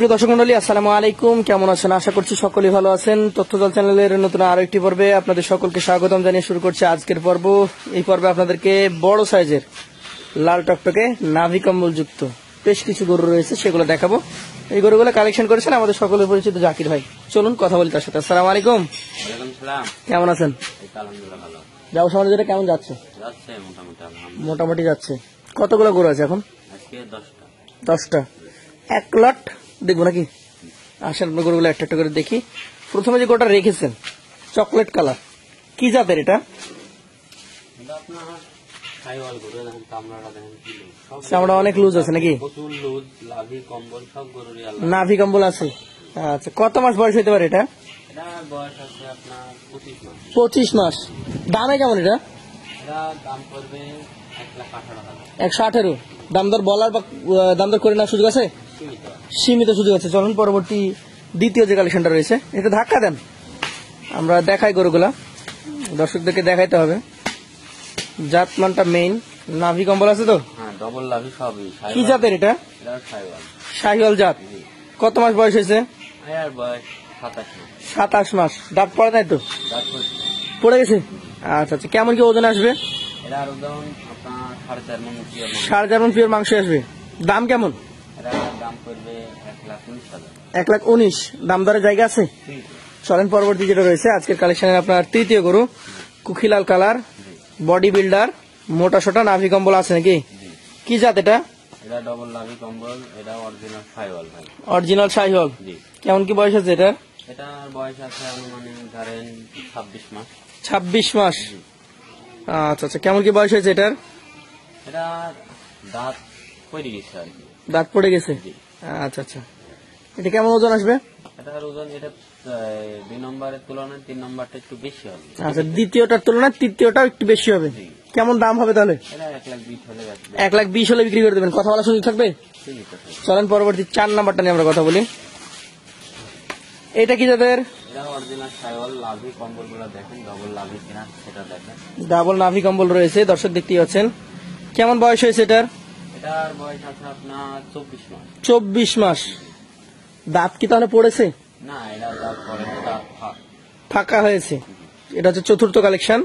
সুপ্রিয় দর্শক মন্ডলী, আসসালামু আলাইকুম। কেমন আছেন? আশা করছি সকলেই ভালো আছেন। তথ্যদল চ্যানেলের নতুন আরো একটি পর্বে আপনাদের সকলকে স্বাগতম জানিয়ে শুরু করছে আজকের পর্ব। এই পর্বে আপনাদেরকে বড় সাইজের লাল টকটকে নাভি কম্বল যুক্ত বেশ কিছু গরু রয়েছে, সেগুলো দেখাবো। এই গরুগুলো কালেকশন করেছেন আমাদের সকলের পরিচিত জাকির ভাই। চলুন কথা বলি তার সাথে। আসসালামু আলাইকুম। কেমন আছেন? ব্যবসা বাণিজ্যটা কেমন যাচ্ছে? মোটামুটি যাচ্ছে। কতগুলো গরু আছে এখন? 10টা। 1 লট দেখবো নাকি? আসেন গরুগুলো একটা একটা করে দেখি। প্রথমে যে গরুটা রেখেছেন চকলেট কালার, কি জাতের এটা? চামড়া অনেক লুজ আছে নাকি? নাভি কম্বল আছে। আচ্ছা, কত মাস বয়স হতে পারে এটা? 25 মাস। দামে কেমন এটা? 118। দাম দর বলার বা দাম দর করে না সুযোগ আছে? সীমিত সুযোগ আছে। চলুন পরবর্তী দ্বিতীয় যে কালেকশনটা রয়েছে, এটা ধাক্কা দেন, আমরা দেখাই গরুগুলা, দর্শকদেরকে দেখাইতে হবে। জাতমানটা মেইন। নাভি কম্বল আছে তো? ডবল নাভি সবই। কি জাতের এটা? শাহিওয়াল জাত। কত মাস বয়স হয়েছে? 27 মাস। দাঁত পড়ে নাই তো? পড়ে গেছে। আচ্ছা আচ্ছা, কেমন কি ওজন আসবে? 4.5 মণ পিওর মাংস আসবে। দাম কেমন? দাম পড়বে 1,19,000। 1,19,000। দাম দরের জায়গা আছে? চলেন পরবর্তী যেটা রয়েছে আজকের কালেকশনের আপনার তৃতীয় গরু, কুখিলাল কালার, বডি বিল্ডার, মোটা সোটা, নাভি কম্বল আছে নাকি? কি জাত এটা? এটা ডবল নাভি কম্বল। এটা অরিজিনাল শাহিওয়াল ভাই। অরিজিনাল শাহিওয়াল। কেমন কি বয়স আছে এটা? এটার বয়স আছে আনুমানিক ধরেন 26 মাস। 26 মাস। আচ্ছা আচ্ছা, কেমন কি বয়স হয়েছে এটার? এটা দাঁত পড়ে গেছে আর কি। দাঁত পড়ে গেছে। আচ্ছা আচ্ছা, এটা কেমন ওজন আসবে? এটার ওজন এটা 2 নম্বরের তুলনায় 3 নম্বরটা একটু বেশি হবে। আচ্ছা, দ্বিতীয়টার তুলনায় তৃতীয়টাও একটু বেশি হবে। কেমন দাম হবে তাহলে? এটা 1,20,000 হলে 1,20,000 হলে বিক্রি করে দেবেন। কথা বলার সুযোগ থাকবে? চলেন পরবর্তী 4 নাম্বারটা নিয়ে আমরা কথা বলি। এটা কি যাদের? এটা অরিজিনাল শাহিওয়াল। নাভি কম্বল গুলো দেখেন, ডবল নাভি কিনা সেটা দেখেন। ডাবল নাভি কম্বল রয়েছে, দর্শক দেখতেই পাচ্ছেন। কেমন বয়স হয়েছে এটার? এটার বয়স আছে আপনার 24 মাস। 24 মাস। দাঁত কি তাহলে পড়েছে? না, এটা দাঁত পড়ে না, দাঁত ফাঁকা হয়েছে। এটা হচ্ছে চতুর্থ কালেকশন।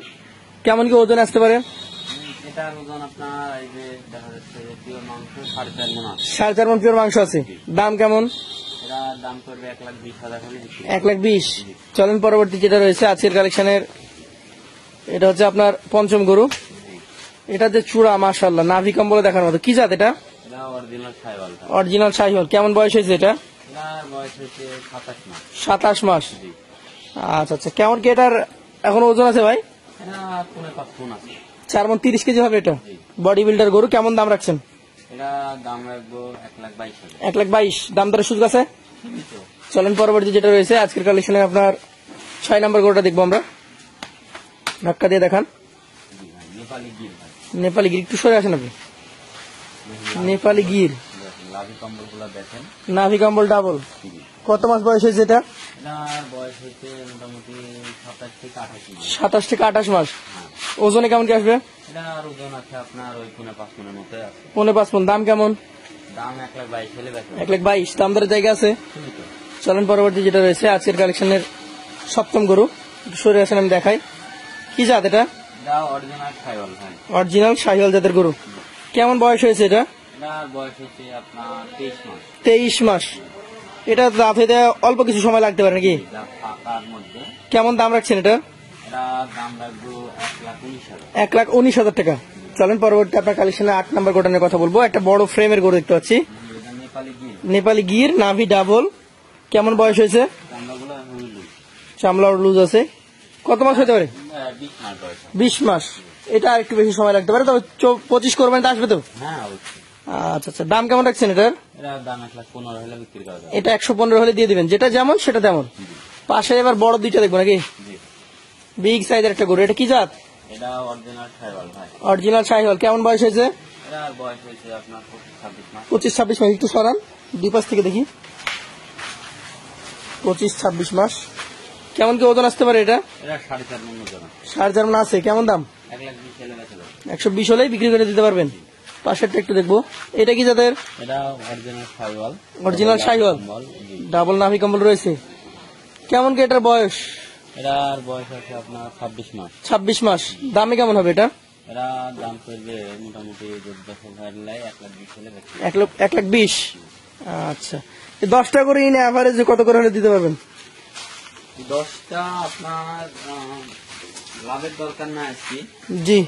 কেমন কি ওজন আসতে পারে? এটার ওজন আপনার এই যে দেখা যাচ্ছে যে পিওর মাংস 4.5 মণ আছে। 4.5 মণ পিওর মাংস আছে। দাম কেমন? এটা দাম করবে 1,20,000 হলে বিক্রি। 1,20,000। চলেন পরবর্তী যেটা রয়েছে আজকের কালেকশনের, এটা হচ্ছে আপনার পঞ্চম গরু। এটা যে চূড়া মাশাআল্লাহ, নাভি কম্বলে দেখার মতো। কি জাত এটা? এটা অরিজিনাল শাহিওয়াল। অরিজিনাল শাহিওয়াল। কেমন বয়স হয়েছে এটা? এটার বয়স হচ্ছে 27 মাস। 27 মাস। আচ্ছা আচ্ছা, কেমন কি এটার এখন ওজন আছে ভাই? এটা 4.5 মণ আছে। 4 মণ 30 কেজি হবে এটা। বডি বিল্ডার গরু। কেমন দাম রাখছেন? এটা দাম রাখবো 1,22,000। 1,22,000। দাম দরের সুযোগ আছে? চলেন পরবর্তী যেটা রয়েছে আজকের কালেকশনে আপনার 6 নম্বর গরুটা দেখবো আমরা। ধাক্কা দিয়ে দেখান। নেপালি গির। নেপালি গির। একটু সরে আসেন আপনি। নেপালি গির। নাভি কম্বল গুলো দেখেন। নাভি কম্বল ডাবল। কত মাস বয়স হয়েছে এটা? এটার বয়স হচ্ছে মোটামুটি 27 থেকে 28 মাস। 27 থেকে 28 মাস। ওজনে কেমন কি আসবে? এটার ওজন আছে আপনার ওই 4.5 মণের মতো আছে। 4.5 মণ। দাম কেমন? দাম 1,22,000 হলে বেচা। 1,22,000। দাম দরের জায়গা আছে? চলেন পরবর্তী যেটা রয়েছে আজকের কালেকশনের সপ্তম গরু। একটু সরে আসেন, আমি দেখাই। কি জাত এটা? এটা অরিজিনাল শাহিওয়াল ভাই। অরিজিনাল শাহিওয়াল জাতের গরু। কেমন বয়স হয়েছে এটা? এটার বয়স হচ্ছে আপনার 23 মাস। 23 মাস। এটা দাঁত হইতে অল্প কিছু সময় লাগতে পারে নাকি? ফাঁকার মধ্যে। কেমন দাম রাখছেন এটা? এটা দাম রাখবো 1,19,000। 1,19,000 টাকা। চলেন পরবর্তী আপনার কালেকশনে 8 নম্বর গরু নিয়ে কথা বলবো। একটা বড় ফ্রেমের গরু দেখতে পাচ্ছি। নেপালি গির। নেপালি গির, নাভি ডাবল। কেমন বয়স হয়েছে? চামড়া লুজ আছে। কত মাস হতে পারে? 20 মাস বয়স। 20 মাস। এটা আর একটু বেশি সময় লাগতে পারে। তবে 25 কোরবানিতে আসবে তো? হ্যাঁ অবশ্যই। আচ্ছা আচ্ছা, দাম কেমন রাখছেন এটার? এটার দাম 1,15,000 হলে বিক্রি করা যাবে। এটা 115 হলে দিয়ে দিবেন। যেটা যেমন সেটা তেমন। পাশে এবার বড় দুইটা দেখবো নাকি? বিগ সাইজের একটা গরু। এটা কি জাত? এটা অরিজিনাল শাহিওয়াল ভাই। অরিজিনাল শাহিওয়াল। কেমন বয়স হয়েছে? এটার বয়স হয়েছে আপনার 25-26 মাস। 25-26 মাস। একটু সরান, দুই পাশ থেকে দেখি। 25-26 মাস। কেমন কি ওজন আসতে পারে এটা? এটা 4.5 মণ ওজন। 4.5 মণ আছে। কেমন দাম? 1,20,000 হলে বেচা যাবে। 120 হলেই বিক্রি করে দিতে পারবেন। পাশেরটা একটু দেখবো। এটা কি জাতের? এটা original Sahiwal. Original Sahiwal, double নাভি কম্বল রয়েছে। কেমন কি এটার বয়স? এটার বয়স আছে আপনার 26 মাস। 26 মাস। দামে কেমন হবে এটা? এরা দাম করবে মোটামুটি 14,000 1,20,000 হলে বেশি। 1,20,000। আচ্ছা, 10টা করে ইন অ্যাভারেজে কত করে হলে দিতে পারবেন? 10টা আপনার লাভের দরকার নাই আজকে। জি,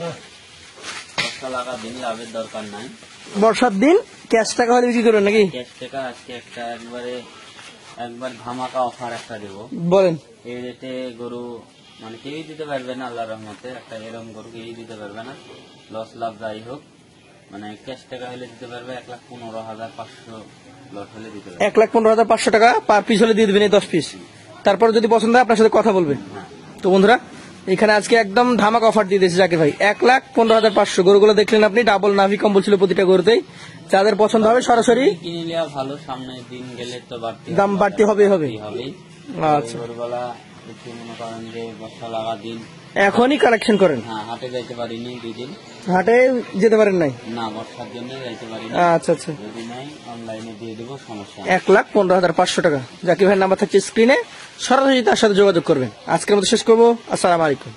10টা লাগা দিন, লাভের দরকার নাই। বর্ষার দিন ক্যাশ টাকা হলে বিক্রি করবেন নাকি? ক্যাশ টাকা আজকে একটা একবার ধামাকা অফার একটা দেবো। বলেন। এই রেটে গরু মানে কেউই দিতে পারবে না, আল্লাহর রহমতে একটা এরকম গরু কেউই দিতে পারবে না। লস লাভ যাই হোক, মানে ক্যাশ টাকা হলে দিতে পারবে 1,15,500 লট হলে দিতে পারবে। 1,15,500 টাকা পার পিস হলে দিয়ে দেবেন এই 10 পিস। তারপর যদি পছন্দ হয় আপনার সাথে কথা বলবেন। হ্যাঁ, তো বন্ধুরা, এখানে আজকে একদম ধামাক অফার দিয়ে দিয়েছে জাকির ভাই। 1,15,500। গরুগুলো দেখলেন আপনি, ডাবল নাভি কম্বল ছিল প্রতিটা গরুতেই। যাদের পছন্দ হবে সরাসরি কিনে নেওয়া ভালো, সামনের দিন গেলে তো দাম বাড়তি হবেই। হবেই। আচ্ছা, গরুগুলা একটু মনে করেন যে বর্ষা লাগা দিন, এখনই কালেকশন করেন। হ্যাঁ হাটে যাইতে পারিনি 2 দিন। হাটে যেতে পারেন নাই? না, বর্ষার জন্য যাইতে পারিনি। আচ্ছা আচ্ছা, যদি নাই অনলাইনে দিয়ে দেবো, সমস্যা নেই। 1,15,500 টাকা। জাকির ভাইয়ের নাম্বার থাকছে স্ক্রিনে, সরাসরি তার সাথে যোগাযোগ করবেন। আজকের মতো শেষ করবো। আসসালামু আলাইকুম।